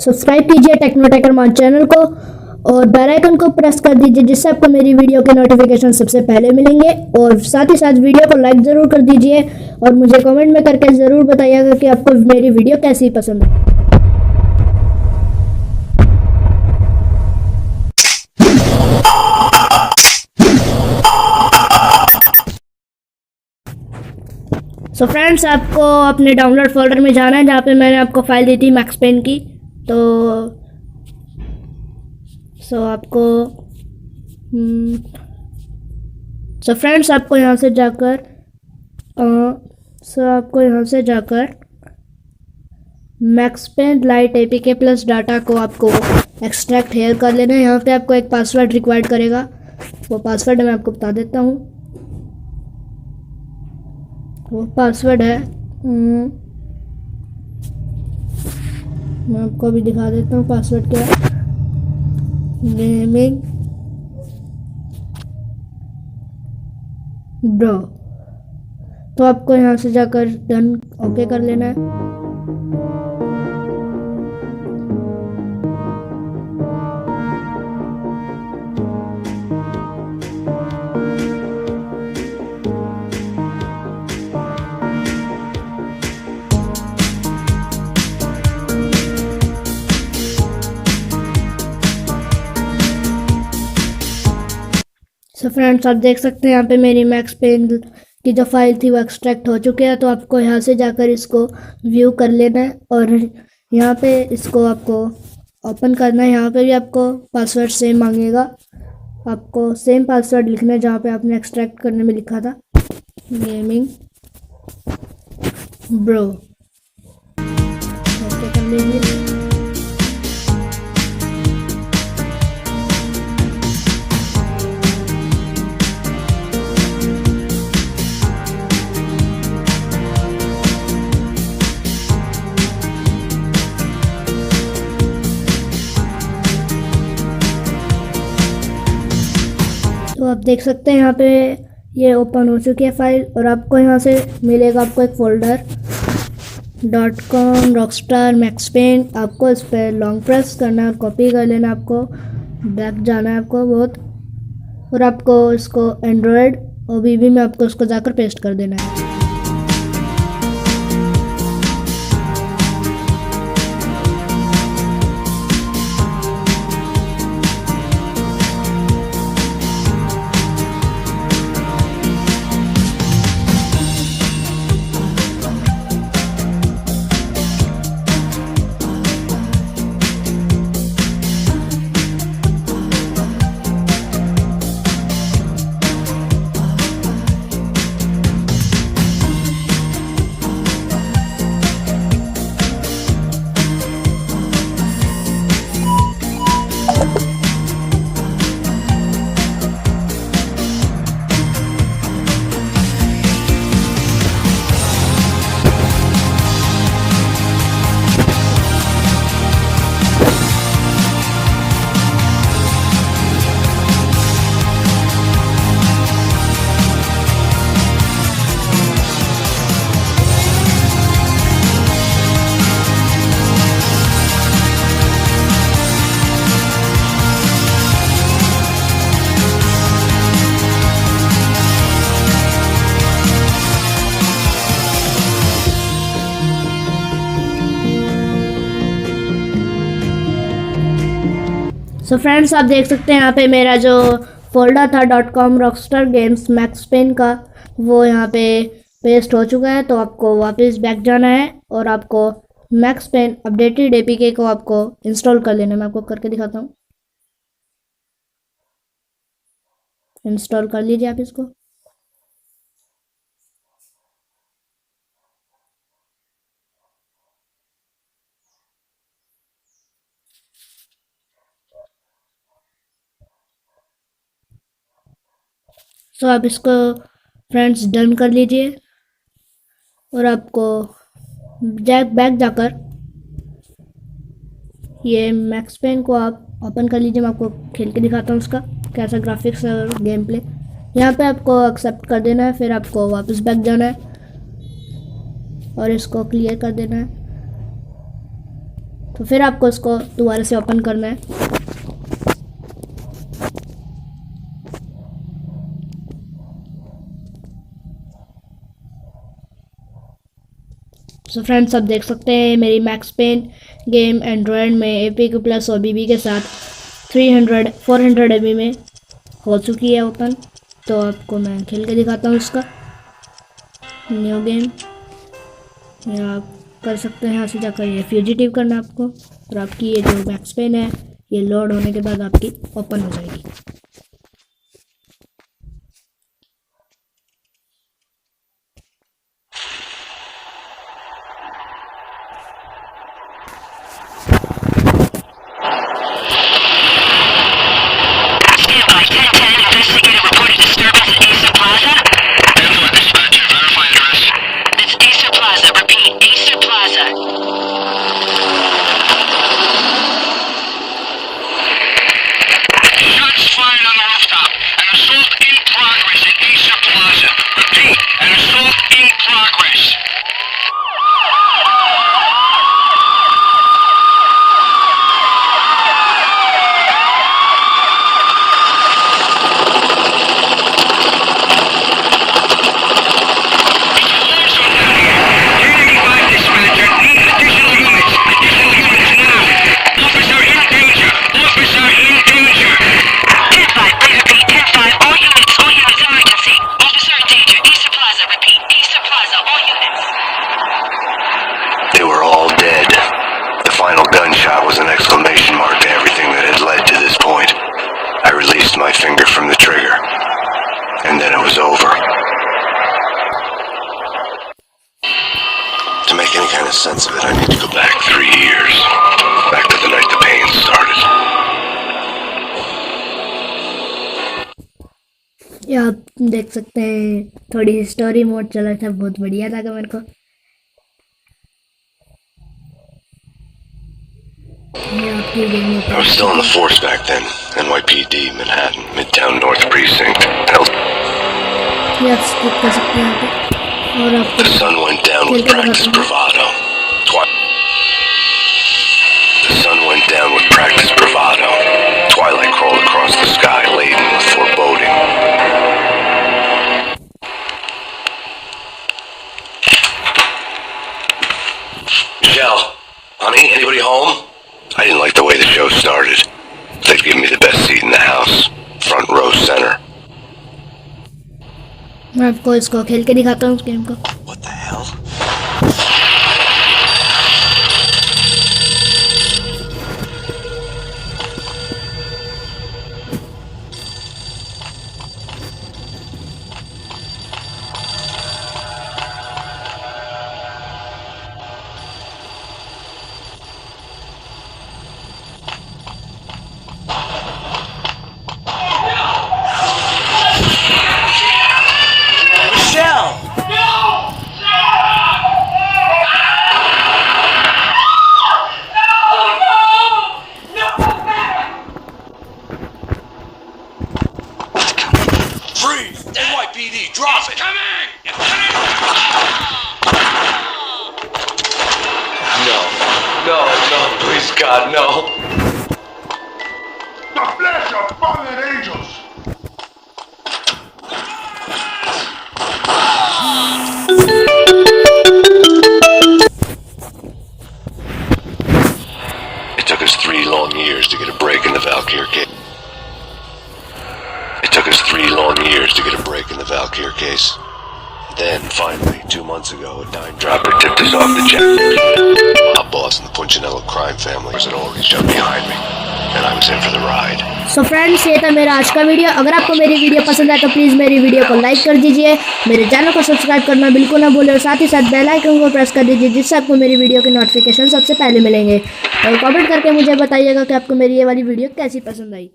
Subscribe कीजिए Technotech अरमान channel को और बेल आइकन को प्रेस कर दीजिए, जिससे आपको मेरी वीडियो के नोटिफिकेशन सबसे पहले मिलेंगे। और साथ ही साथ वीडियो को लाइक ज़रूर कर दीजिए और मुझे कमेंट में करके ज़रूर बताइएगा कि आपको मेरी वीडियो कैसी पसंद है। सो फ्रेंड्स, आपको अपने डाउनलोड फोल्डर में जाना है, जहाँ पे मैंने आपको फाइल दी थी मैक्स पेन की। तो आपको फ्रेंड्स, आपको यहाँ से जाकर Max Payne lite APK plus data को आपको एक्सट्रैक्ट हेयर कर लेना है। यहाँ पे आपको एक पासवर्ड रिक्वायर्ड करेगा, वो पासवर्ड मैं आपको बता देता हूँ। वो पासवर्ड है, मैं आपको अभी दिखा देता हूँ पासवर्ड क्या है। Gaming bro. तो आपको यहाँ से जाकर डन ओके कर लेना है। सो फ्रेंड्स, आप देख सकते हैं यहाँ पे मेरी मैक्स पेन की जो फाइल थी वो एक्सट्रैक्ट हो चुकी है। तो आपको यहाँ से जाकर इसको व्यू कर लेना है और यहाँ पे इसको आपको ओपन करना है। यहाँ पे भी आपको पासवर्ड सेम मांगेगा, आपको सेम पासवर्ड लिखना है जहाँ पे आपने एक्सट्रैक्ट करने में लिखा था, गेमिंग ब्रो। ओके कर लीजिए। तो आप देख सकते हैं यहाँ पे ये ओपन हो चुकी है फाइल और आपको यहाँ से मिलेगा आपको एक folder .com Rockstar Max Payne. आपको इस पर लॉन्ग प्रेस करना है, कॉपी कर लेना, आपको बैक जाना है आपको बहुत, और आपको इसको एंड्रॉयड OBB में आपको उसको जाकर पेस्ट कर देना है। सो फ्रेंड्स, आप देख सकते हैं यहाँ पे मेरा जो फोल्डर था .com Rockstar games Max Payne का, वो यहाँ पे पेस्ट हो चुका है। तो आपको वापस बैक जाना है और आपको मैक्स पेन अपडेटेड APK को आपको इंस्टॉल कर लेना है। मैं आपको करके दिखाता हूँ। इंस्टॉल कर लीजिए आप इसको। तो आप इसको फ्रेंड्स डन कर लीजिए और आपको बैक जाकर ये मैक्स पेन को आप ओपन कर लीजिए। मैं आपको खेल के दिखाता हूँ उसका कैसा ग्राफिक्स और गेम प्ले। यहाँ पे आपको एक्सेप्ट कर देना है, फिर आपको वापस बैक जाना है और इसको क्लियर कर देना है। तो फिर आपको इसको दोबारा से ओपन करना है। सो फ्रेंड्स, आप देख सकते हैं मेरी मैक्स पेन गेम एंड्रॉयड में APK प्लस और BB के साथ 400 MB में हो चुकी है ओपन। तो आपको मैं खेल के दिखाता हूँ इसका न्यू गेम। या आप कर सकते हैं यहाँ से जाकर ये फ्यूजिटिव करना आपको, और आपकी ये जो मैक्स पेन है ये लोड होने के बाद आपकी ओपन हो जाएगी। My finger from the trigger, and then it was over. To make any kind of sense of it, I need to go back 3 years, back to the night the pain started. ये आप देख सकते हैं थोड़ी story mode चला था, बहुत बढ़िया लगा मेरे को। I was still in the force back then. NYPD, Manhattan, Midtown North Precinct. The sun went down with practice bravado. The sun went down with practice bravado. Twilight crawled across the sky, laden with foreboding. Michelle, honey, anybody home? I didn't like the way the show started. They'd give me the best seat in the house, front row center. मैं आपको इसको खेल के दिखाता हूँ उस game को। What the hell? NYPD, drop it! Coming! No, please God, no. The flesh of fallen angels. It took us 3 long years to get a break in the Valkyr case. Then, finally, 2 months ago, a dime-dropper tipped us off the jet. Our boss and the Punchinello crime family had already jumped behind me, and I was in for the ride. So friends, ये था मेरा आज का video. अगर आपको मेरी video पसंद आए तो प्लीज़ मेरी वीडियो को लाइक कर दीजिए, मेरे चैनल को सब्सक्राइब करना बिल्कुल ना भूलें, और साथ ही साथ बेल आइकन को प्रेस कर दीजिए, जिससे आपको मेरी वीडियो के नोटिफिकेशन सबसे पहले मिलेंगे। और कमेंट करके मुझे बताइएगा कि आपको मेरी ये वाली वीडियो कैसी पसंद आई।